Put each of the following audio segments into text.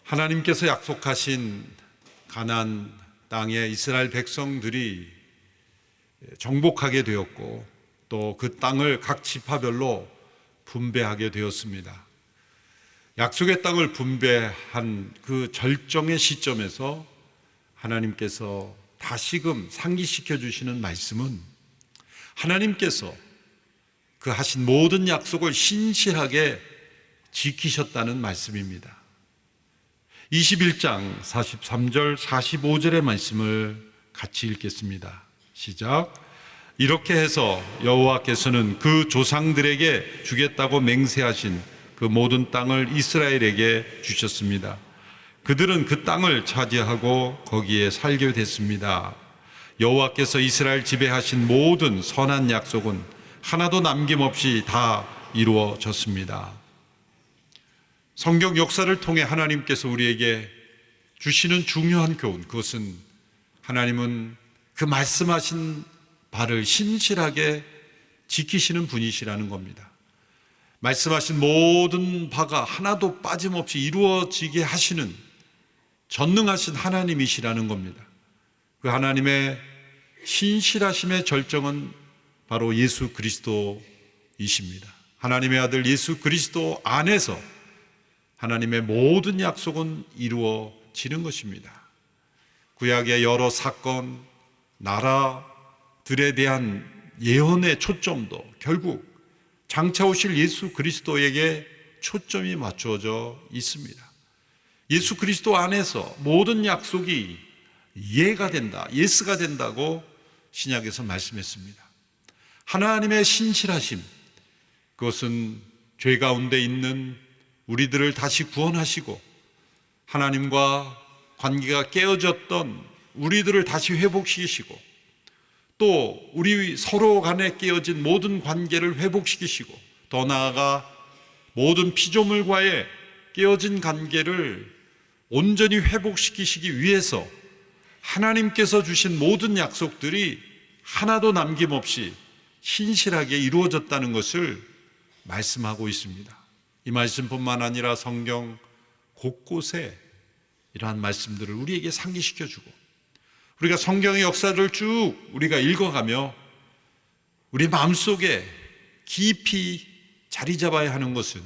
하나님께서 약속하신 가나안 땅에 이스라엘 백성들이 정복하게 되었고 또 그 땅을 각 지파별로 분배하게 되었습니다. 약속의 땅을 분배한 그 절정의 시점에서 하나님께서 다시금 상기시켜 주시는 말씀은 하나님께서 그 하신 모든 약속을 신실하게 지키셨다는 말씀입니다. 21장 43절 45절의 말씀을 같이 읽겠습니다. 시작. 이렇게 해서 여호와께서는 그 조상들에게 주겠다고 맹세하신 그 모든 땅을 이스라엘에게 주셨습니다. 그들은 그 땅을 차지하고 거기에 살게 됐습니다. 여호와께서 이스라엘 지배하신 모든 선한 약속은 하나도 남김없이 다 이루어졌습니다. 성경 역사를 통해 하나님께서 우리에게 주시는 중요한 교훈, 그것은 하나님은 그 말씀하신 바를 신실하게 지키시는 분이시라는 겁니다. 말씀하신 모든 바가 하나도 빠짐없이 이루어지게 하시는 전능하신 하나님이시라는 겁니다. 그 하나님의 신실하심의 절정은 바로 예수 그리스도이십니다. 하나님의 아들 예수 그리스도 안에서 하나님의 모든 약속은 이루어지는 것입니다. 구약의 여러 사건, 나라들에 대한 예언의 초점도 결국 장차 오실 예수 그리스도에게 초점이 맞추어져 있습니다. 예수 그리스도 안에서 모든 약속이 예가 된다, 예스가 된다고 신약에서 말씀했습니다. 하나님의 신실하심, 그것은 죄 가운데 있는 우리들을 다시 구원하시고 하나님과 관계가 깨어졌던 우리들을 다시 회복시키시고 또 우리 서로 간에 깨어진 모든 관계를 회복시키시고 더 나아가 모든 피조물과의 깨어진 관계를 온전히 회복시키시기 위해서 하나님께서 주신 모든 약속들이 하나도 남김없이 신실하게 이루어졌다는 것을 말씀하고 있습니다. 이 말씀뿐만 아니라 성경 곳곳에 이러한 말씀들을 우리에게 상기시켜주고 우리가 성경의 역사를 쭉 우리가 읽어가며 우리 마음속에 깊이 자리 잡아야 하는 것은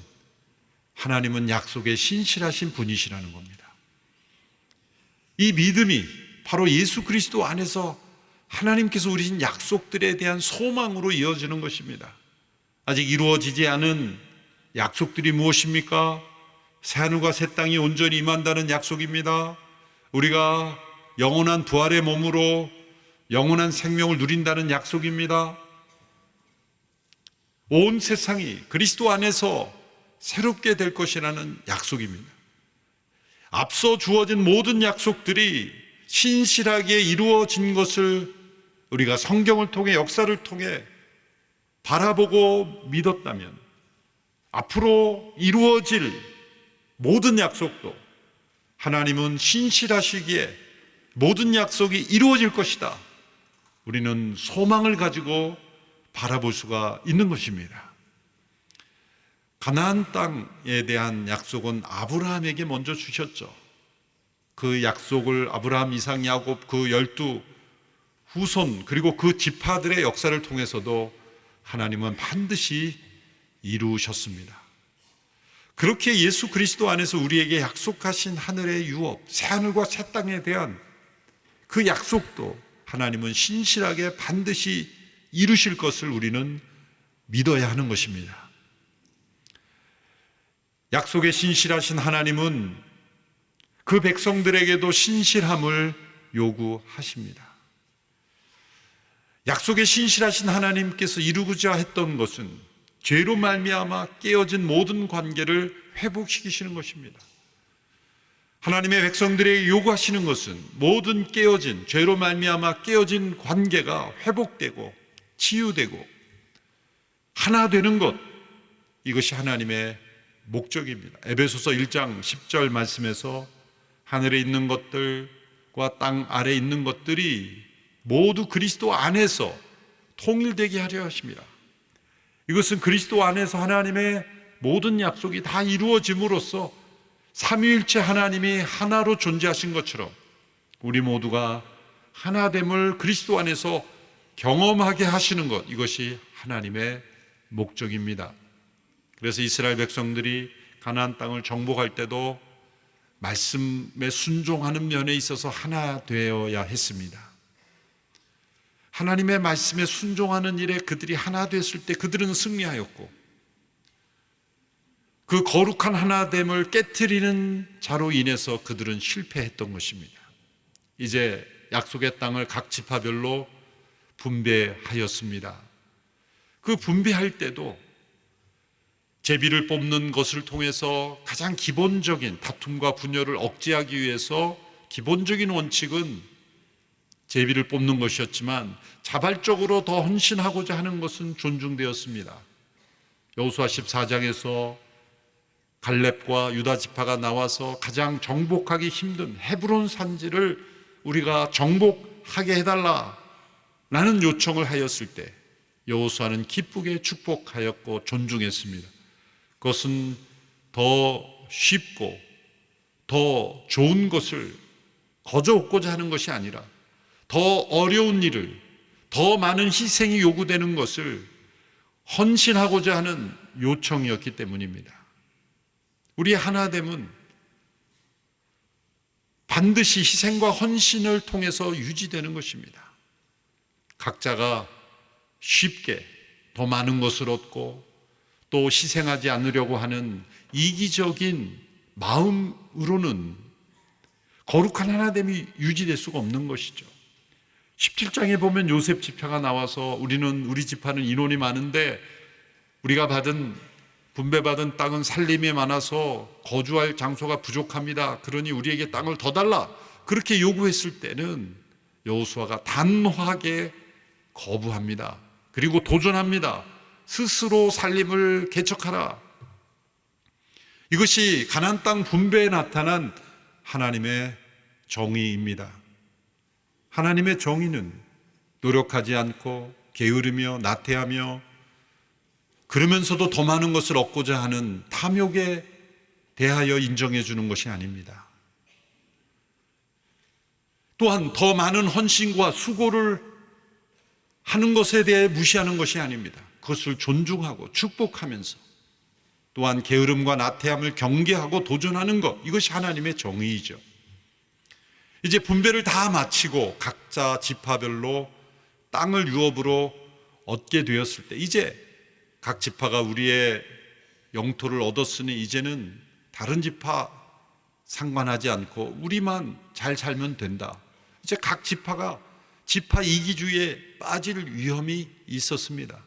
하나님은 약속에 신실하신 분이시라는 겁니다. 이 믿음이 바로 예수 그리스도 안에서 하나님께서 우리신 약속들에 대한 소망으로 이어지는 것입니다. 아직 이루어지지 않은 약속들이 무엇입니까? 새하늘과 새 땅이 온전히 임한다는 약속입니다. 우리가 영원한 부활의 몸으로 영원한 생명을 누린다는 약속입니다. 온 세상이 그리스도 안에서 새롭게 될 것이라는 약속입니다. 앞서 주어진 모든 약속들이 신실하게 이루어진 것을 우리가 성경을 통해 역사를 통해 바라보고 믿었다면 앞으로 이루어질 모든 약속도 하나님은 신실하시기에 모든 약속이 이루어질 것이다. 우리는 소망을 가지고 바라볼 수가 있는 것입니다. 가나안 땅에 대한 약속은 아브라함에게 먼저 주셨죠. 그 약속을 아브라함, 이삭, 야곱 그 12 후손 그리고 그 지파들의 역사를 통해서도 하나님은 반드시 이루셨습니다. 그렇게 예수 그리스도 안에서 우리에게 약속하신 하늘의 유업, 새하늘과 새 땅에 대한 그 약속도 하나님은 신실하게 반드시 이루실 것을 우리는 믿어야 하는 것입니다. 약속에 신실하신 하나님은 그 백성들에게도 신실함을 요구하십니다. 약속에 신실하신 하나님께서 이루고자 했던 것은 죄로 말미암아 깨어진 모든 관계를 회복시키시는 것입니다. 하나님의 백성들에게 요구하시는 것은 모든 깨어진 죄로 말미암아 깨어진 관계가 회복되고 치유되고 하나 되는 것, 이것이 하나님의 목적입니다. 에베소서 1장 10절 말씀에서 하늘에 있는 것들과 땅 아래에 있는 것들이 모두 그리스도 안에서 통일되게 하려 하십니다. 이것은 그리스도 안에서 하나님의 모든 약속이 다 이루어짐으로써 삼위일체 하나님이 하나로 존재하신 것처럼 우리 모두가 하나됨을 그리스도 안에서 경험하게 하시는 것, 이것이 하나님의 목적입니다. 그래서 이스라엘 백성들이 가나안 땅을 정복할 때도 말씀에 순종하는 면에 있어서 하나 되어야 했습니다. 하나님의 말씀에 순종하는 일에 그들이 하나 됐을 때 그들은 승리하였고, 그 거룩한 하나됨을 깨트리는 자로 인해서 그들은 실패했던 것입니다. 이제 약속의 땅을 각 지파별로 분배하였습니다. 그 분배할 때도 제비를 뽑는 것을 통해서 가장 기본적인 다툼과 분열을 억제하기 위해서 기본적인 원칙은 제비를 뽑는 것이었지만, 자발적으로 더 헌신하고자 하는 것은 존중되었습니다. 여호수아 14장에서 갈렙과 유다 지파가 나와서 가장 정복하기 힘든 헤브론 산지를 우리가 정복하게 해달라라는 요청을 하였을 때 여호수아는 기쁘게 축복하였고 존중했습니다. 그것은 더 쉽고 더 좋은 것을 거저 얻고자 하는 것이 아니라 더 어려운 일을, 더 많은 희생이 요구되는 것을 헌신하고자 하는 요청이었기 때문입니다. 우리의 하나됨은 반드시 희생과 헌신을 통해서 유지되는 것입니다. 각자가 쉽게 더 많은 것을 얻고 또 희생하지 않으려고 하는 이기적인 마음으로는 거룩한 하나됨이 유지될 수가 없는 것이죠. 17장에 보면 요셉 지파가 나와서 우리 지파는 인원이 많은데 우리가 분배받은 땅은 살림이 많아서 거주할 장소가 부족합니다. 그러니 우리에게 땅을 더 달라. 그렇게 요구했을 때는 여호수아가 단호하게 거부합니다. 그리고 도전합니다. 스스로 살림을 개척하라. 이것이 가나안 땅 분배에 나타난 하나님의 정의입니다. 하나님의 정의는 노력하지 않고 게으르며 나태하며 그러면서도 더 많은 것을 얻고자 하는 탐욕에 대하여 인정해 주는 것이 아닙니다. 또한 더 많은 헌신과 수고를 하는 것에 대해 무시하는 것이 아닙니다. 그것을 존중하고 축복하면서 또한 게으름과 나태함을 경계하고 도전하는 것, 이것이 하나님의 정의이죠. 이제 분배를 다 마치고 각자 지파별로 땅을 유업으로 얻게 되었을 때 이제 각 지파가 우리의 영토를 얻었으니 이제는 다른 지파 상관하지 않고 우리만 잘 살면 된다. 이제 각 지파가 지파 이기주의에 빠질 위험이 있었습니다.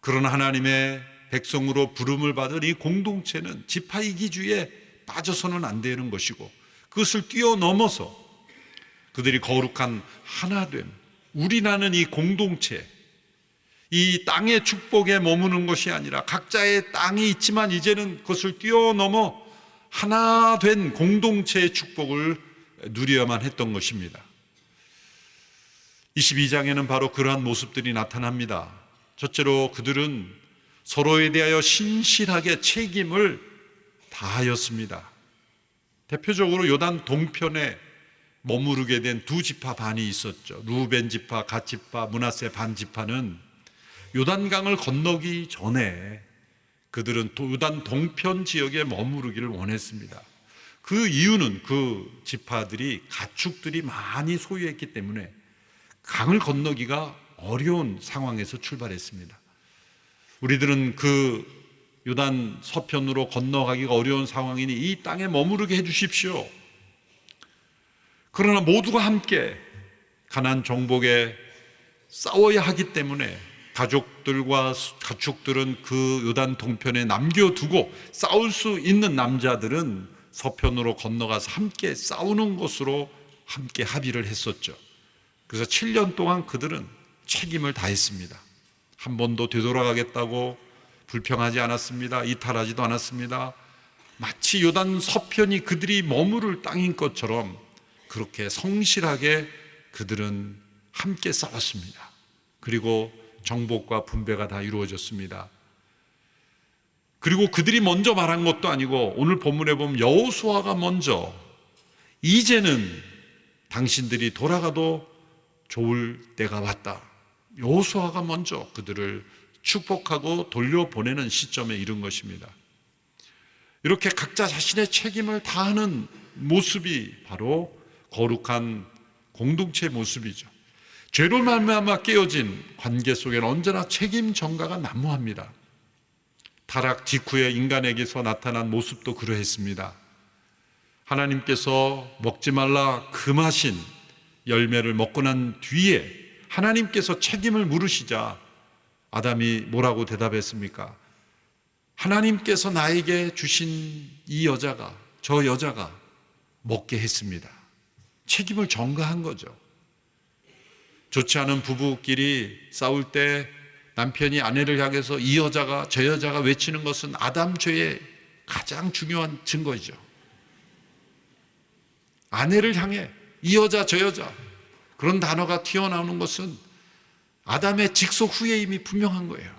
그러나 하나님의 백성으로 부름을 받은 이 공동체는 지파 이기주의에 빠져서는 안 되는 것이고 그것을 뛰어넘어서 그들이 거룩한 하나됨, 우리라는 이 공동체, 이 땅의 축복에 머무는 것이 아니라 각자의 땅이 있지만 이제는 그것을 뛰어넘어 하나 된 공동체의 축복을 누려야만 했던 것입니다. 22장에는 바로 그러한 모습들이 나타납니다. 첫째로 그들은 서로에 대하여 신실하게 책임을 다하였습니다. 대표적으로 요단 동편에 머무르게 된 두 지파 반이 있었죠. 루벤 지파, 갓 지파, 므낫세 반 지파는 요단강을 건너기 전에 그들은 요단 동편 지역에 머무르기를 원했습니다. 그 이유는 그 지파들이 가축들이 많이 소유했기 때문에 강을 건너기가 어려운 상황에서 출발했습니다. 우리들은 그 요단 서편으로 건너가기가 어려운 상황이니 이 땅에 머무르게 해주십시오. 그러나 모두가 함께 가나안 정복에 싸워야 하기 때문에 가족들과 가축들은 그 요단 동편에 남겨두고 싸울 수 있는 남자들은 서편으로 건너가서 함께 싸우는 것으로 함께 합의를 했었죠. 그래서 7년 동안 그들은 책임을 다했습니다. 한 번도 되돌아가겠다고 불평하지 않았습니다. 이탈하지도 않았습니다. 마치 요단 서편이 그들이 머무를 땅인 것처럼 그렇게 성실하게 그들은 함께 싸웠습니다. 그리고 정복과 분배가 다 이루어졌습니다. 그리고 그들이 먼저 말한 것도 아니고 오늘 본문에 보면 여호수아가 먼저 이제는 당신들이 돌아가도 좋을 때가 왔다. 여호수아가 먼저 그들을 축복하고 돌려보내는 시점에 이른 것입니다. 이렇게 각자 자신의 책임을 다하는 모습이 바로 거룩한 공동체의 모습이죠. 죄로 말미암아 깨어진 관계 속에는 언제나 책임 전가가 난무합니다. 타락 직후에 인간에게서 나타난 모습도 그러했습니다. 하나님께서 먹지 말라 금하신 열매를 먹고 난 뒤에 하나님께서 책임을 물으시자 아담이 뭐라고 대답했습니까? 하나님께서 나에게 주신 이 여자가, 저 여자가 먹게 했습니다. 책임을 전가한 거죠. 좋지 않은 부부끼리 싸울 때 남편이 아내를 향해서 이 여자가, 저 여자가 외치는 것은 아담 죄의 가장 중요한 증거이죠. 아내를 향해 이 여자, 저 여자 그런 단어가 튀어나오는 것은 아담의 직속 후에 이미 분명한 거예요.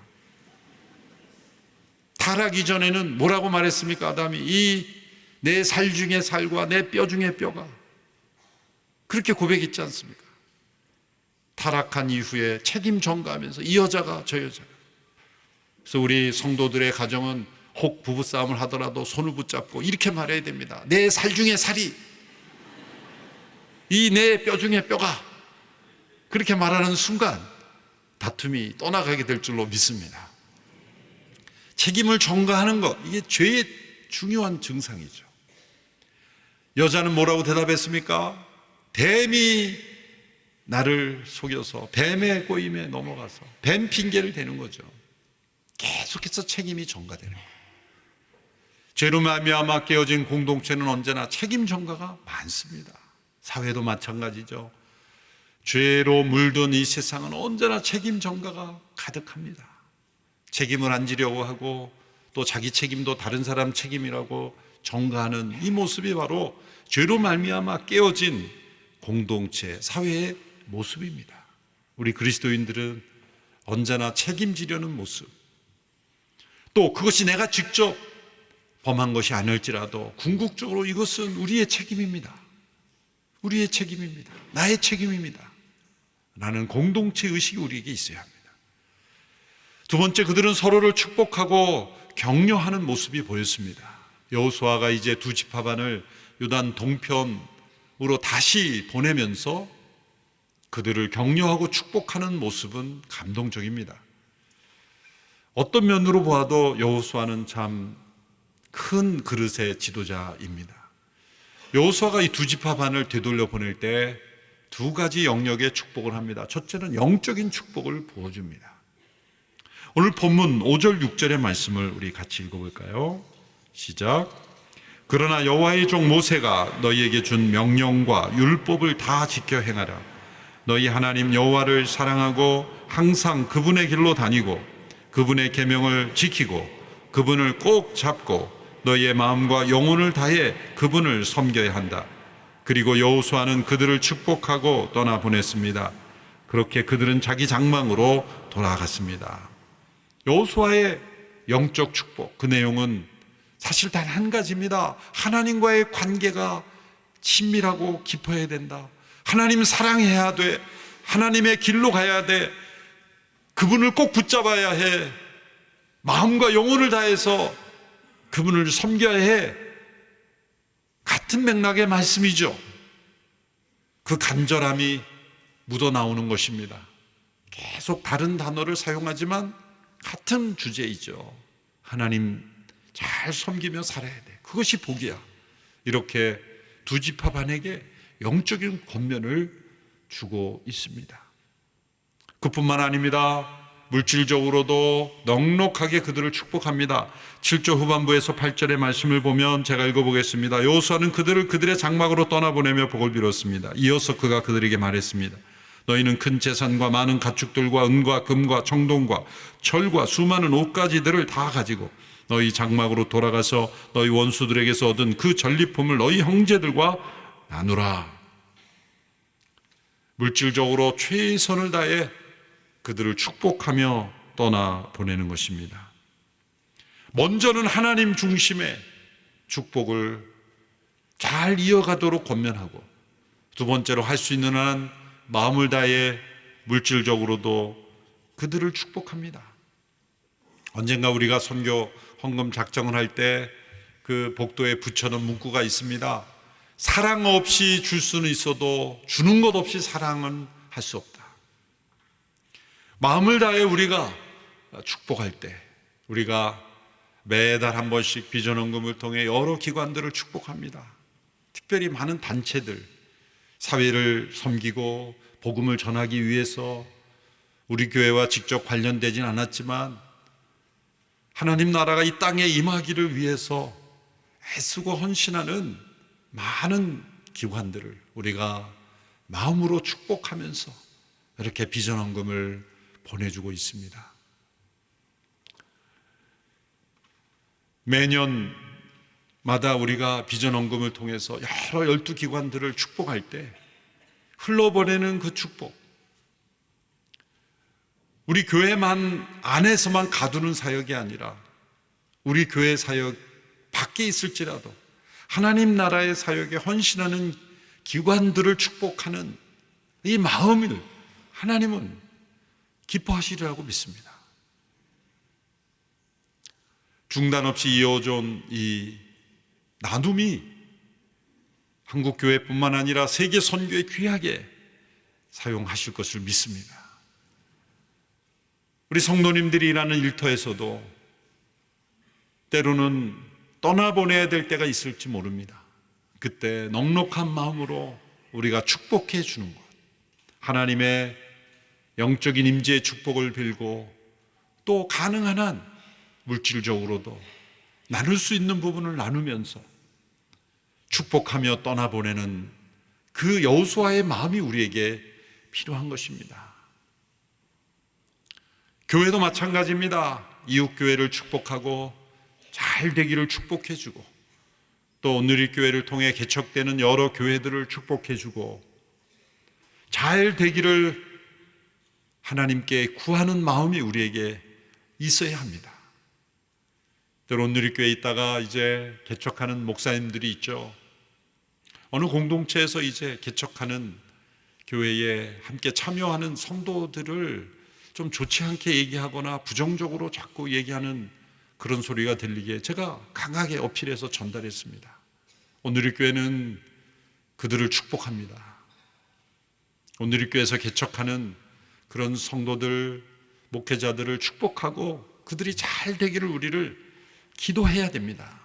타락 이전에는 뭐라고 말했습니까? 아담이 이 내 살 중에 살과 내 뼈 중에 뼈가, 그렇게 고백했지 않습니까? 타락한 이후에 책임 전가하면서 이 여자가 저 여자가. 그래서 우리 성도들의 가정은 혹 부부싸움을 하더라도 손을 붙잡고 이렇게 말해야 됩니다. 내 살 중에 살이, 이 내 뼈 중에 뼈가. 그렇게 말하는 순간 다툼이 떠나가게 될 줄로 믿습니다. 책임을 전가하는 것, 이게 죄의 중요한 증상이죠. 여자는 뭐라고 대답했습니까? 뱀이 나를 속여서 뱀의 꼬임에 넘어가서 뱀 핑계를 대는 거죠. 계속해서 책임이 전가되는 거예요. 죄로 말미암아 깨어진 공동체는 언제나 책임 전가가 많습니다. 사회도 마찬가지죠. 죄로 물든 이 세상은 언제나 책임 전가가 가득합니다. 책임을 안 지려고 하고 또 자기 책임도 다른 사람 책임이라고 전가하는 이 모습이 바로 죄로 말미암아 깨어진 공동체, 사회의 모습입니다. 우리 그리스도인들은 언제나 책임지려는 모습, 또 그것이 내가 직접 범한 것이 아닐지라도 궁극적으로 이것은 우리의 책임입니다. 우리의 책임입니다. 나의 책임입니다. 라는 공동체 의식이 우리에게 있어야 합니다. 두 번째, 그들은 서로를 축복하고 격려하는 모습이 보였습니다. 여호수아가 이제 두 지파반을 요단 동편으로 다시 보내면서 그들을 격려하고 축복하는 모습은 감동적입니다. 어떤 면으로 보아도 여호수아는 참 큰 그릇의 지도자입니다. 여호수아가 이 두 지파반을 되돌려 보낼 때 두 가지 영역의 축복을 합니다. 첫째는 영적인 축복을 부어줍니다. 오늘 본문 5절 6절의 말씀을 우리 같이 읽어볼까요? 시작. 그러나 여호와의 종 모세가 너희에게 준 명령과 율법을 다 지켜 행하라. 너희 하나님 여호와를 사랑하고 항상 그분의 길로 다니고 그분의 계명을 지키고 그분을 꼭 잡고 너희의 마음과 영혼을 다해 그분을 섬겨야 한다. 그리고 여호수아는 그들을 축복하고 떠나보냈습니다. 그렇게 그들은 자기 장막으로 돌아갔습니다. 여호수아의 영적 축복, 그 내용은 사실 단 한 가지입니다. 하나님과의 관계가 친밀하고 깊어야 된다. 하나님 사랑해야 돼. 하나님의 길로 가야 돼. 그분을 꼭 붙잡아야 해. 마음과 영혼을 다해서 그분을 섬겨야 해. 같은 맥락의 말씀이죠. 그 간절함이 묻어나오는 것입니다. 계속 다른 단어를 사용하지만 같은 주제이죠. 하나님 잘 섬기며 살아야 돼. 그것이 복이야. 이렇게 두 지파반에게 영적인 권면을 주고 있습니다. 그뿐만 아닙니다. 물질적으로도 넉넉하게 그들을 축복합니다. 7절 후반부에서 8절의 말씀을 보면 제가 읽어보겠습니다. 여호수아는 그들을 그들의 장막으로 떠나보내며 복을 빌었습니다. 이어서 그가 그들에게 말했습니다. 너희는 큰 재산과 많은 가축들과 은과 금과 청동과 철과 수많은 옷가지들을 다 가지고 너희 장막으로 돌아가서 너희 원수들에게서 얻은 그 전리품을 너희 형제들과 나누라. 물질적으로 최선을 다해 그들을 축복하며 떠나보내는 것입니다. 먼저는 하나님 중심의 축복을 잘 이어가도록 권면하고, 두 번째로 할 수 있는 한 마음을 다해 물질적으로도 그들을 축복합니다. 언젠가 우리가 선교 헌금 작정을 할 때 그 복도에 붙여놓은 문구가 있습니다. 사랑 없이 줄 수는 있어도 주는 것 없이 사랑은 할 수 없다. 마음을 다해 우리가 축복할 때, 우리가 매달 한 번씩 비전헌금을 통해 여러 기관들을 축복합니다. 특별히 많은 단체들, 사회를 섬기고 복음을 전하기 위해서 우리 교회와 직접 관련되진 않았지만 하나님 나라가 이 땅에 임하기를 위해서 애쓰고 헌신하는 많은 기관들을 우리가 마음으로 축복하면서 이렇게 비전헌금을 보내주고 있습니다. 매년마다 우리가 비전헌금을 통해서 여러 12기관들을 축복할 때 흘러보내는 그 축복, 우리 교회만 안에서만 가두는 사역이 아니라 우리 교회 사역 밖에 있을지라도 하나님 나라의 사역에 헌신하는 기관들을 축복하는 이 마음을 하나님은 기뻐하시리라고 믿습니다. 중단 없이 이어져 온 이 나눔이 한국 교회뿐만 아니라 세계 선교에 귀하게 사용하실 것을 믿습니다. 우리 성도님들이 일하는 일터에서도 때로는 떠나보내야 될 때가 있을지 모릅니다. 그때 넉넉한 마음으로 우리가 축복해 주는 것, 하나님의 영적인 임재의 축복을 빌고 또 가능한 한 물질적으로도 나눌 수 있는 부분을 나누면서 축복하며 떠나보내는 그 여호수아의 마음이 우리에게 필요한 것입니다. 교회도 마찬가지입니다. 이웃교회를 축복하고 잘 되기를 축복해주고, 또 누리교회를 통해 개척되는 여러 교회들을 축복해주고 잘 되기를 하나님께 구하는 마음이 우리에게 있어야 합니다. 때론 누리교회에 있다가 이제 개척하는 목사님들이 있죠. 어느 공동체에서 이제 개척하는 교회에 함께 참여하는 성도들을 좀 좋지 않게 얘기하거나 부정적으로 자꾸 얘기하는 그런 소리가 들리기에 제가 강하게 어필해서 전달했습니다. 오늘의 교회는 그들을 축복합니다. 오늘의 교회에서 개척하는 그런 성도들, 목회자들을 축복하고 그들이 잘 되기를 우리를 기도해야 됩니다.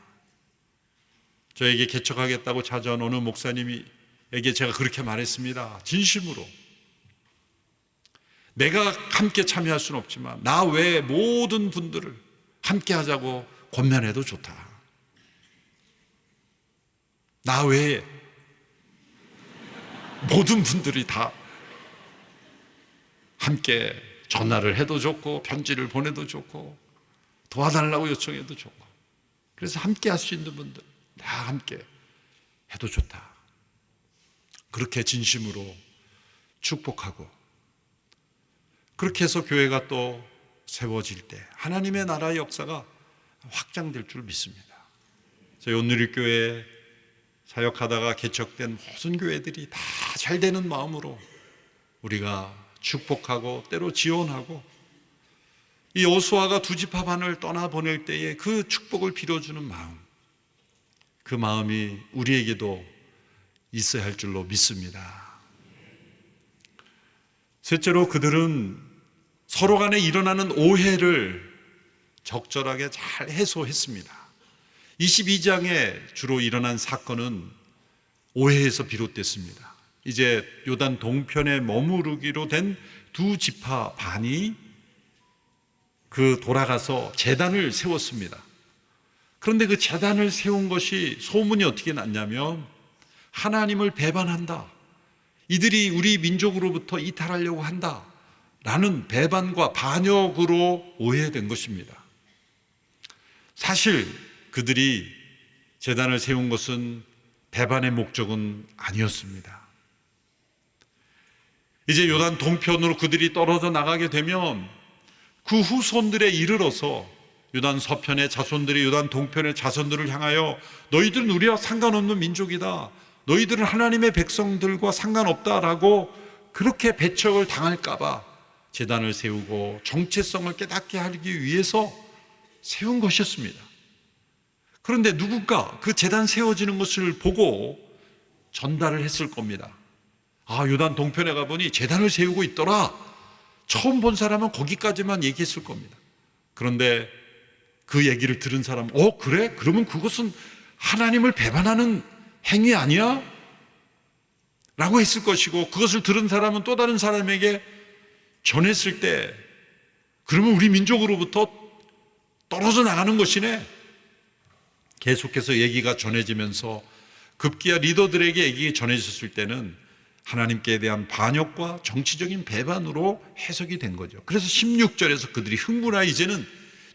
저에게 개척하겠다고 찾아온 어느 목사님에게 제가 그렇게 말했습니다. 진심으로. 내가 함께 참여할 수는 없지만 나 외에 모든 분들을 함께 하자고 권면해도 좋다. 나 외에 모든 분들이 다 함께 전화를 해도 좋고 편지를 보내도 좋고 도와달라고 요청해도 좋고, 그래서 함께 할 수 있는 분들 다 함께 해도 좋다. 그렇게 진심으로 축복하고, 그렇게 해서 교회가 또 세워질 때 하나님의 나라의 역사가 확장될 줄 믿습니다. 저희 온누리교회 사역하다가 개척된 모든 교회들이 다 잘 되는 마음으로 우리가 축복하고 때로 지원하고, 이 여호수아가 두 지파 반을 떠나보낼 때에 그 축복을 빌어주는 마음, 그 마음이 우리에게도 있어야 할 줄로 믿습니다. 셋째로, 그들은 서로 간에 일어나는 오해를 적절하게 잘 해소했습니다. 22장에 주로 일어난 사건은 오해에서 비롯됐습니다. 이제 요단 동편에 머무르기로 된 두 지파 반이 돌아가서 제단을 세웠습니다. 그런데 그 제단을 세운 것이 소문이 어떻게 났냐면 하나님을 배반한다, 이들이 우리 민족으로부터 이탈하려고 한다 라는 배반과 반역으로 오해된 것입니다. 사실 그들이 제단을 세운 것은 배반의 목적은 아니었습니다. 이제 요단 동편으로 그들이 떨어져 나가게 되면 그 후손들에 이르러서 요단 서편의 자손들이 요단 동편의 자손들을 향하여 너희들은 우리와 상관없는 민족이다, 너희들은 하나님의 백성들과 상관없다라고 그렇게 배척을 당할까 봐 제단을 세우고 정체성을 깨닫게 하기 위해서 세운 것이었습니다. 그런데 누군가 그 제단 세워지는 것을 보고 전달을 했을 겁니다. 아, 요단 동편에 가보니 제단을 세우고 있더라. 처음 본 사람은 거기까지만 얘기했을 겁니다. 그런데 그 얘기를 들은 사람은 그래? 그러면 그것은 하나님을 배반하는 행위 아니야? 라고 했을 것이고, 그것을 들은 사람은 또 다른 사람에게 전했을 때 그러면 우리 민족으로부터 떨어져 나가는 것이네. 계속해서 얘기가 전해지면서 급기야 리더들에게 얘기가 전해졌을 때는 하나님께 대한 반역과 정치적인 배반으로 해석이 된 거죠. 그래서 16절에서 그들이 흥분하여 이제는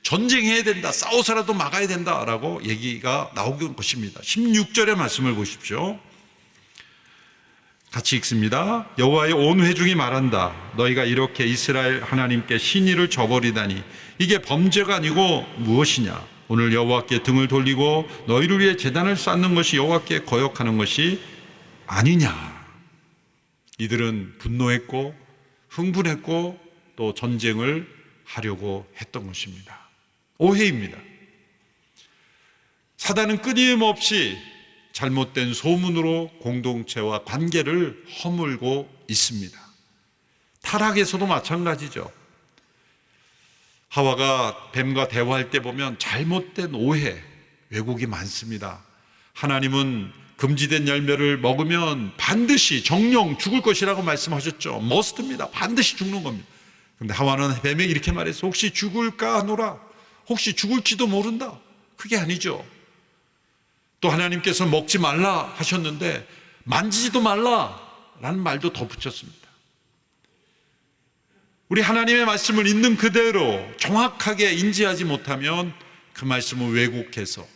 전쟁해야 된다, 싸워서라도 막아야 된다라고 얘기가 나오는 것입니다. 16절의 말씀을 보십시오. 같이 읽습니다. 여호와의 온 회중이 말한다. 너희가 이렇게 이스라엘 하나님께 신의를 저버리다니 이게 범죄가 아니고 무엇이냐? 오늘 여호와께 등을 돌리고 너희를 위해 제단을 쌓는 것이 여호와께 거역하는 것이 아니냐? 이들은 분노했고 흥분했고 또 전쟁을 하려고 했던 것입니다. 오해입니다. 사단은 끊임없이 잘못된 소문으로 공동체와 관계를 허물고 있습니다. 타락에서도 마찬가지죠. 하와가 뱀과 대화할 때 보면 잘못된 오해, 왜곡이 많습니다. 하나님은 금지된 열매를 먹으면 반드시 정령 죽을 것이라고 말씀하셨죠. 머스트입니다. 반드시 죽는 겁니다. 그런데 하와는 뱀에게 이렇게 말했어. 혹시 죽을까 하노라. 혹시 죽을지도 모른다. 그게 아니죠. 또 하나님께서 먹지 말라 하셨는데 만지지도 말라라는 말도 덧붙였습니다. 우리 하나님의 말씀을 있는 그대로 정확하게 인지하지 못하면 그 말씀을 왜곡해서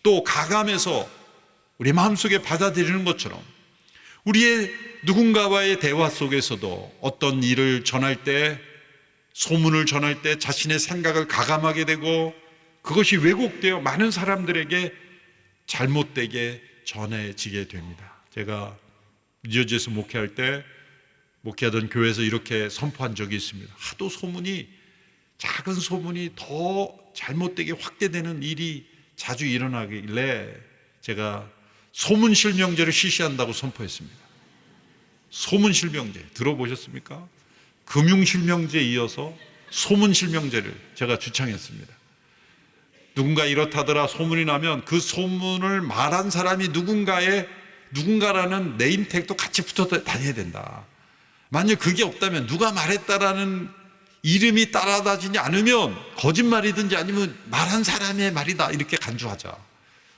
또 가감해서 우리 마음속에 받아들이는 것처럼 우리의 누군가와의 대화 속에서도 어떤 일을 전할 때, 소문을 전할 때 자신의 생각을 가감하게 되고 그것이 왜곡되어 많은 사람들에게 잘못되게 전해지게 됩니다. 제가 뉴저지에서 목회할 때 목회하던 교회에서 이렇게 선포한 적이 있습니다. 하도 소문이, 작은 소문이 더 잘못되게 확대되는 일이 자주 일어나길래 제가 소문실명제를 실시한다고 선포했습니다. 소문실명제 들어보셨습니까? 금융실명제에 이어서 소문실명제를 제가 주창했습니다. 누군가 이렇다더라 소문이 나면 그 소문을 말한 사람이 누군가라는 네임택도 같이 붙어 다녀야 된다. 만약 그게 없다면 누가 말했다라는 이름이 따라다니지 않으면 거짓말이든지 아니면 말한 사람의 말이다 이렇게 간주하자.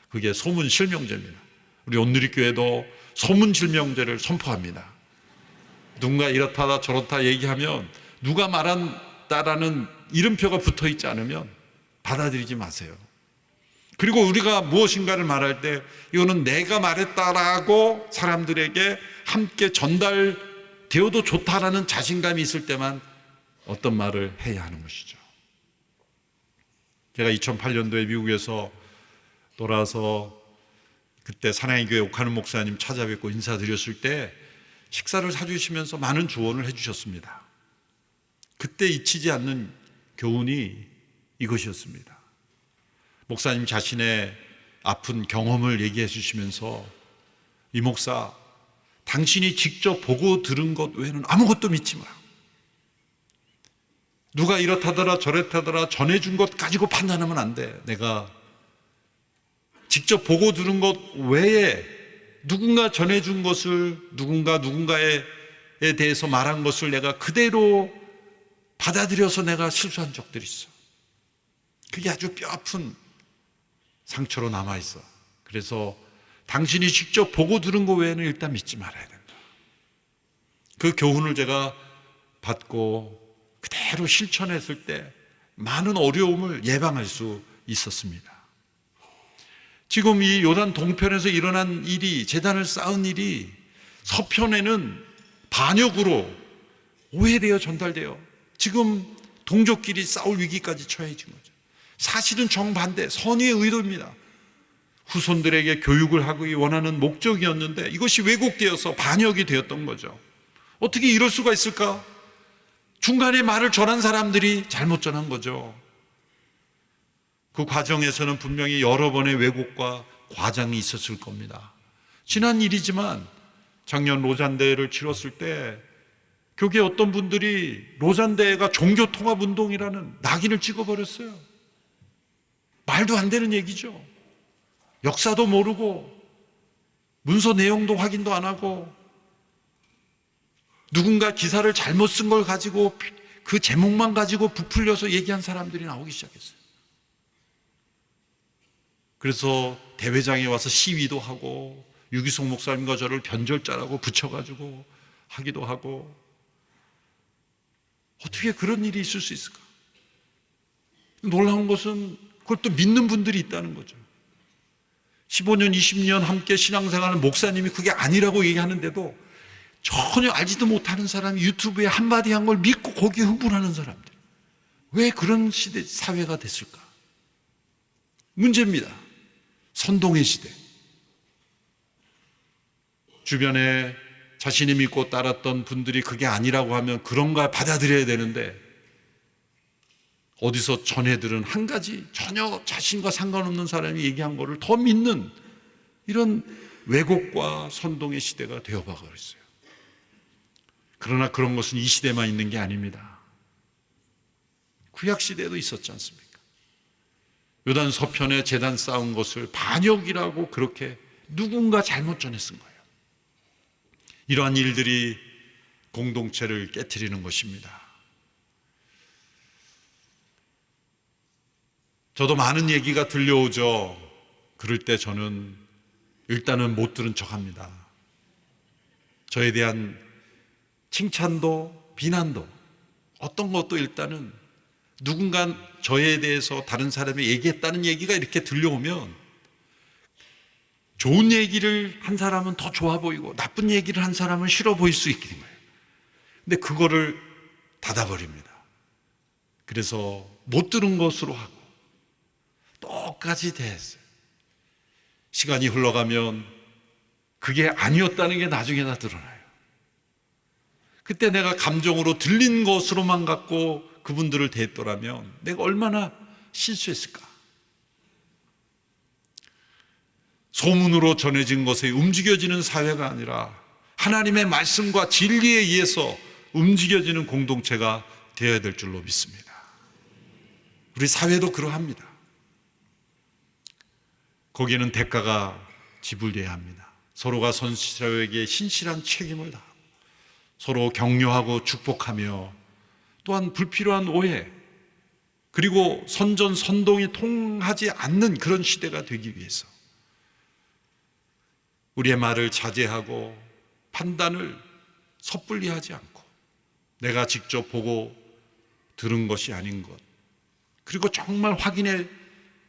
그게 소문실명제입니다. 우리 온누리교회도 소문실명제를 선포합니다. 누군가 이렇다 저렇다 얘기하면 누가 말한다라는 이름표가 붙어있지 않으면 받아들이지 마세요. 그리고 우리가 무엇인가를 말할 때 이거는 내가 말했다라고 사람들에게 함께 전달되어도 좋다라는 자신감이 있을 때만 어떤 말을 해야 하는 것이죠. 제가 2008년도에 미국에서 돌아와서 그때 사랑의 교회 옥하는 목사님 찾아뵙고 인사드렸을 때 식사를 사주시면서 많은 조언을 해주셨습니다. 그때 잊히지 않는 교훈이 이것이었습니다. 목사님 자신의 아픈 경험을 얘기해 주시면서 이 목사, 당신이 직접 보고 들은 것 외에는 아무것도 믿지 마. 누가 이렇다더라 저렇다더라 전해준 것 가지고 판단하면 안 돼. 내가 직접 보고 들은 것 외에 누군가 전해준 것을, 누군가에 대해서 말한 것을 내가 그대로 받아들여서 내가 실수한 적들이 있어. 그게 아주 뼈아픈 상처로 남아있어. 그래서 당신이 직접 보고 들은 것 외에는 일단 믿지 말아야 된다. 그 교훈을 제가 받고 그대로 실천했을 때 많은 어려움을 예방할 수 있었습니다. 지금 이 요단 동편에서 일어난 일이, 제단을 쌓은 일이 서편에는 반역으로 오해되어 전달되어 지금 동족끼리 싸울 위기까지 처해진 거죠. 사실은 정반대, 선의의 의도입니다. 후손들에게 교육을 하기 원하는 목적이었는데 이것이 왜곡되어서 반역이 되었던 거죠. 어떻게 이럴 수가 있을까? 중간에 말을 전한 사람들이 잘못 전한 거죠. 그 과정에서는 분명히 여러 번의 왜곡과 과장이 있었을 겁니다. 지난 일이지만 작년 로잔대회를 치렀을 때 교계 어떤 분들이 로잔대회가 종교통합운동이라는 낙인을 찍어버렸어요. 말도 안 되는 얘기죠. 역사도 모르고 문서 내용도 확인도 안 하고 누군가 기사를 잘못 쓴 걸 가지고 그 제목만 가지고 부풀려서 얘기한 사람들이 나오기 시작했어요. 그래서 대회장에 와서 시위도 하고 유기성 목사님과 저를 변절자라고 붙여가지고 하기도 하고, 어떻게 그런 일이 있을 수 있을까? 놀라운 것은 그걸 또 믿는 분들이 있다는 거죠. 15년, 20년 함께 신앙생활하는 목사님이 그게 아니라고 얘기하는데도 전혀 알지도 못하는 사람이 유튜브에 한마디 한 걸 믿고 거기에 흥분하는 사람들. 왜 그런 시대, 사회가 됐을까? 문제입니다. 선동의 시대. 주변에 자신이 믿고 따랐던 분들이 그게 아니라고 하면 그런가 받아들여야 되는데, 어디서 전해들은 한 가지 전혀 자신과 상관없는 사람이 얘기한 거를 더 믿는 이런 왜곡과 선동의 시대가 되어버렸어요. 그러나 그런 것은 이 시대만 있는 게 아닙니다. 구약 시대에도 있었지 않습니까? 요단 서편에 제단 쌓은 것을 반역이라고 그렇게 누군가 잘못 전했은 거예요. 이러한 일들이 공동체를 깨트리는 것입니다. 저도 많은 얘기가 들려오죠. 그럴 때 저는 일단은 못 들은 척합니다. 저에 대한 칭찬도 비난도 어떤 것도 일단은 누군가 저에 대해서 다른 사람이 얘기했다는 얘기가 이렇게 들려오면 좋은 얘기를 한 사람은 더 좋아 보이고 나쁜 얘기를 한 사람은 싫어 보일 수 있게 된 거예요. 근데 그거를 닫아버립니다. 그래서 못 들은 것으로 하고 똑같이 대했어요. 시간이 흘러가면 그게 아니었다는 게 나중에 다 드러나요. 그때 내가 감정으로 들린 것으로만 갖고 그분들을 대했더라면 내가 얼마나 실수했을까. 소문으로 전해진 것에 움직여지는 사회가 아니라 하나님의 말씀과 진리에 의해서 움직여지는 공동체가 되어야 될 줄로 믿습니다. 우리 사회도 그러합니다. 거기에는 대가가 지불돼야 합니다. 서로가 서로에게 신실한 책임을 다하고 서로 격려하고 축복하며, 또한 불필요한 오해 그리고 선전선동이 통하지 않는 그런 시대가 되기 위해서 우리의 말을 자제하고 판단을 섣불리 하지 않고 내가 직접 보고 들은 것이 아닌 것, 그리고 정말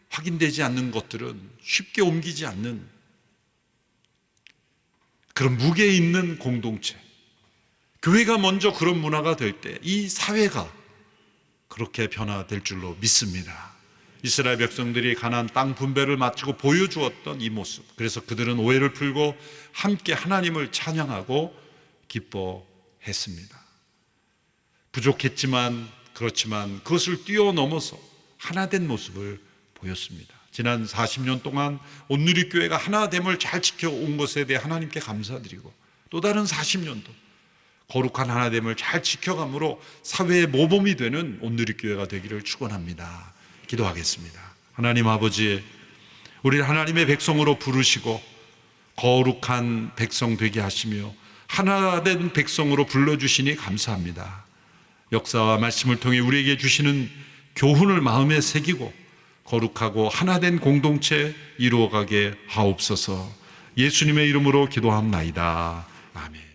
확인되지 않는 것들은 쉽게 옮기지 않는 그런 무게 있는 공동체, 교회가 먼저 그런 문화가 될 때 이 사회가 그렇게 변화될 줄로 믿습니다. 이스라엘 백성들이 가나안 땅 분배를 마치고 보여주었던 이 모습, 그래서 그들은 오해를 풀고 함께 하나님을 찬양하고 기뻐했습니다. 부족했지만 그렇지만 그것을 뛰어넘어서 하나된 모습을 보였습니다. 지난 40년 동안 온누리교회가 하나됨을 잘 지켜온 것에 대해 하나님께 감사드리고, 또 다른 40년도 거룩한 하나됨을 잘 지켜감으로 사회의 모범이 되는 온누리교회가 되기를 축원합니다. 기도하겠습니다. 하나님 아버지, 우리를 하나님의 백성으로 부르시고 거룩한 백성 되게 하시며 하나된 백성으로 불러주시니 감사합니다. 역사와 말씀을 통해 우리에게 주시는 교훈을 마음에 새기고 거룩하고 하나된 공동체 이루어가게 하옵소서. 예수님의 이름으로 기도합나이다. 아멘.